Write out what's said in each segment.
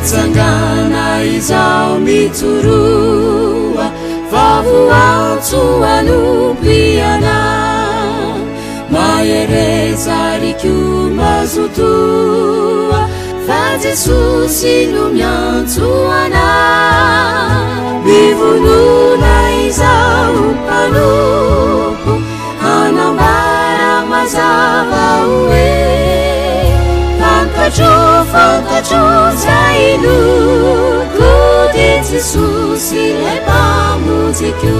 mitsangana izao mitoroa vavoantso anompiana mahereza riko mazotoa fa Jesosy no miantsoana mivonona izao mpanompo hanambara mazava hoe fantatro zay loko de Jesosy lay mpamojiko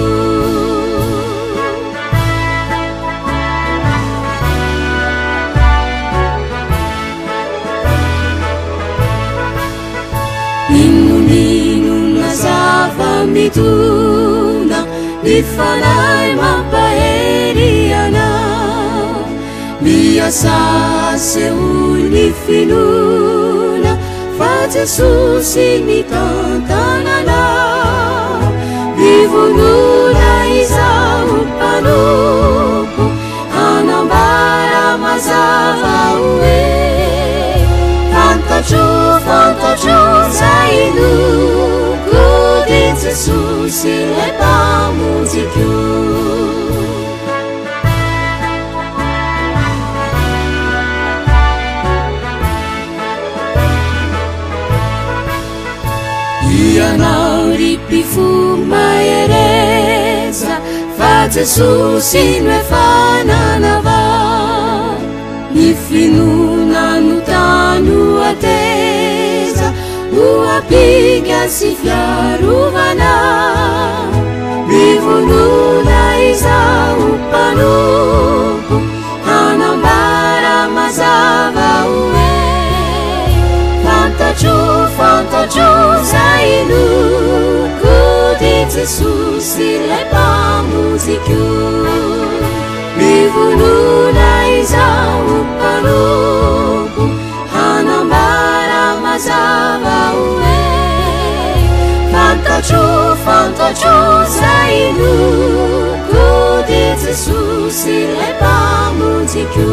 Ninona zava-mitona mifanay mampaheriana miasa seholy finona fa Jesosy mitantanana mivonona izao mpanompo hanambara mazava hoe fantatro zay loko de Jesosy lay mpamojiko ianao ry mpifo mahereza fa Jesosy no efa nanava ny finona no tano ateza no apiga sy fiarovana mivonona izao mpanompo hanambara mazava hoe fantatro zay loko de Jesosy lay mpamojiko mivonona izao mpanompo hanambara mazava hoe fantatro zay loko de Jesosy lay mpamojiko